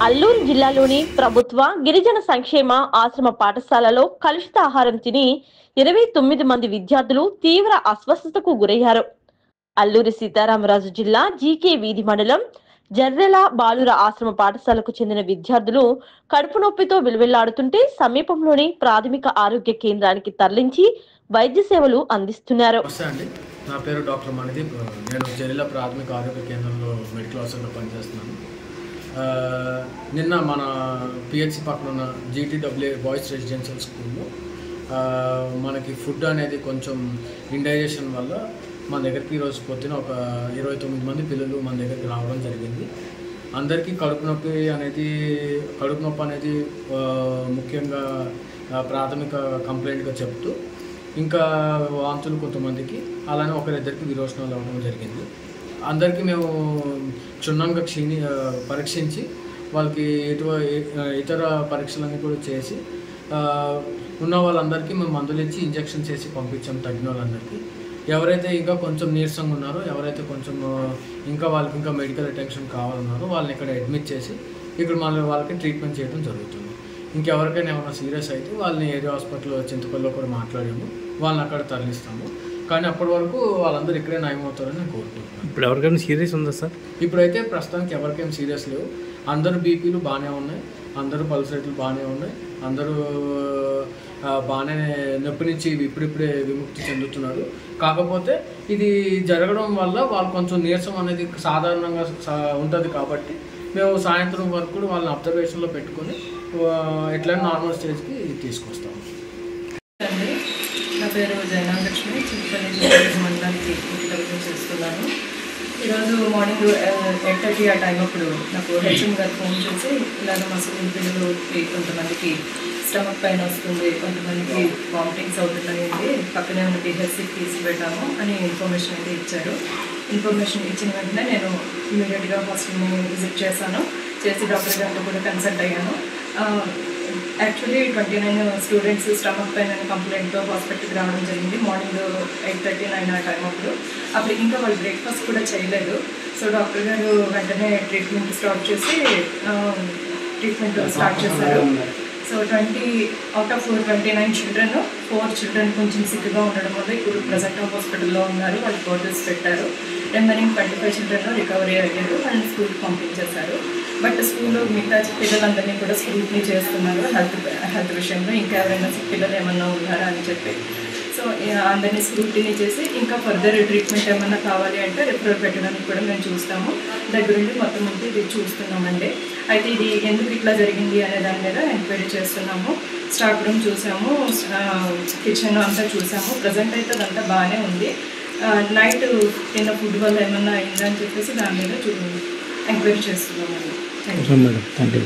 అల్లూరు జిల్లాలోని ప్రభుత్వ గిరిజన సంక్షేమ ఆశ్రమ పాఠశాలలో కలుషిత ఆహారం తిని 29 మంది విద్యార్థులు తీవ్ర అస్వస్థతకు గురయ్యారు. అల్లూరి సీతారామరాజు జిల్లా జీకే వీధి మండలం జర్రెల బాలుర ఆశ్రమ పాఠశాలకు చెందిన విద్యార్థులు కడుపు నొప్పితో విలువెల్లాడుతుంటే సమీపంలోని ప్రాథమిక ఆరోగ్య కేంద్రానికి తరలించి వైద్య సేవలు అందిస్తున్నారు. నా పేరు డాక్టర్ మణిదీప్. నేను జర్రెల ప్రాథమిక ఆరోగ్య కేంద్రంలో మెడికల్ ఆఫీసర్గా పనిచేస్తున్నాను. నిన్న మన పిహెచ్సి పక్కన ఉన్న జీటీడబ్ల్యూ బాయ్స్ రెసిడెన్షియల్ స్కూల్లో మనకి ఫుడ్ అనేది కొంచెం ఇండైజెషన్ వల్ల మన దగ్గరికి ఈరోజు పొద్దున ఒక 29 మంది పిల్లలు మన దగ్గరికి రావడం జరిగింది. అందరికీ కడుపు నొప్పి అనేది ముఖ్యంగా ప్రాథమిక కంప్లైంట్గా చెప్తూ ఇంకా వాంతులు కొంతమందికి, అలానే ఒకరిద్దరికి విరోచనాలు అవ్వడం జరిగింది. అందరికీ మేము క్షుణ్ణంగా పరీక్షించి వాళ్ళకి ఇతర పరీక్షలన్నీ కూడా చేసి ఉన్న వాళ్ళందరికీ మేము మందులు ఇచ్చి ఇంజెక్షన్ చేసి పంపించాం. తగిన వాళ్ళందరికీ, ఎవరైతే ఇంకా కొంచెం నీరసంగా ఉన్నారో, ఎవరైతే కొంచెం ఇంకా వాళ్ళకి ఇంకా మెడికల్ అటెన్షన్ కావాలన్నారో వాళ్ళని ఇక్కడ అడ్మిట్ చేసి ఇక్కడ మళ్ళీ వాళ్ళకి ట్రీట్మెంట్ చేయడం జరుగుతుంది. ఇంకెవరికైనా ఏమైనా సీరియస్ అయితే వాళ్ళని ఏరియా హాస్పిటల్ చింతపల్లిలో కూడా మాట్లాడాము, వాళ్ళని అక్కడ తరలిస్తాము. కానీ అప్పటి వరకు వాళ్ళందరూ ఇక్కడే నయమవుతారని నేను కోరుకుంటున్నాను. ఇప్పుడు ఎవరికైనా సీరియస్ ఉందా సార్? ఇప్పుడైతే ప్రస్తుతానికి ఎవరికైనా సీరియస్ లేవు. అందరూ బీపీలు బాగానే ఉన్నాయి, అందరూ పల్స్ రేట్లు బాగానే ఉన్నాయి, అందరూ బాగానే నొప్పి నుంచి ఇప్పుడిప్పుడే విముక్తి చెందుతున్నారు. కాకపోతే ఇది జరగడం వల్ల వాళ్ళు కొంచెం నీరసం అనేది సాధారణంగా ఉంటుంది కాబట్టి మేము సాయంత్రం వరకు కూడా వాళ్ళని అబ్జర్వేషన్లో పెట్టుకొని ఎట్లయినా నార్మల్ స్టేజ్కి తీసుకొస్తాము. నా పేరు జయనాలక్ష్మి, చింతపల్లి మండలానికి చేస్తున్నాను. ఈరోజు మార్నింగ్ 8:30 ఆ టైం అప్పుడు నాకు హెచ్ఎం గారు ఫోన్ చేసి ఇలాగ మా స్కూల్ పిల్లలకి కొంతమందికి స్టమక్ పెయిన్ వస్తుంది, కొంతమందికి వామిటింగ్స్ అవుతున్నాయండి, పక్కనే ఉన్న పిహెచ్సికి తీసుకుపెట్టాము అని ఇన్ఫర్మేషన్ అయితే ఇచ్చారు. ఇన్ఫర్మేషన్ ఇచ్చిన వెంటనే నేను ఇమీడియట్గా హాస్పిటల్ని విజిట్ చేశాను. చేసి డాక్టర్ గారితో కూడా కన్సల్ట్ అయ్యాను. యాక్చువల్లీ 29 స్టూడెంట్స్ స్టమక్ పెయిన్ అనే కంప్లైంట్తో హాస్పిటల్కి రావడం జరిగింది. మార్నింగ్ 8:39 ఆ టైం అప్పుడు ఇంకా వాళ్ళు బ్రేక్ఫాస్ట్ కూడా చేయలేదు. సో డాక్టర్ గారు వెంటనే ట్రీట్మెంట్ స్టార్ట్ చేశారు. So 20 out of 29 children 4 children కొంచెం సిక్గా ఉండడం వల్ల ఇప్పుడు ప్రజెంట్ హాస్పిటల్లో ఉన్నారు. వాళ్ళకి బోర్డర్స్ పెట్టారు. రిమైనింగ్ 25 చిల్డ్రన్ రికవరీ అయ్యారు, వాళ్ళని స్కూల్కి పంపించేశారు. బట్ స్కూల్లో మిగతా పిల్లలందరినీ కూడా స్క్రూట్నీ చేస్తున్నారు హెల్త్ విషయంలో, ఇంకా ఎవరైనా పిల్లలు ఏమన్నా ఉన్నారా అని చెప్పి. సో అందరినీ స్క్రూటినీ చేసి ఇంకా ఫర్దర్ ట్రీట్మెంట్ ఏమన్నా కావాలి అంటే రిఫరల్ పెట్టడానికి కూడా మేము చూస్తాము. దగ్గరుండి మొత్తం అంతా ఇది చూస్తున్నామండి. అయితే ఇది ఎందుకు ఇట్లా జరిగింది అనే దాని మీద ఎంక్వైరీ చేస్తున్నాము. స్టాక్ రూమ్ చూసాము, కిచెన్ అంతా చూసాము. ప్రజెంట్ అయితే అదంతా బాగానే ఉంది. నైట్ తిన్న ఫుడ్ వల్ల ఏమన్నా అయిందని చెప్పేసి దాని మీద ఎంక్వైరీ చేస్తున్నామండి. Thank you.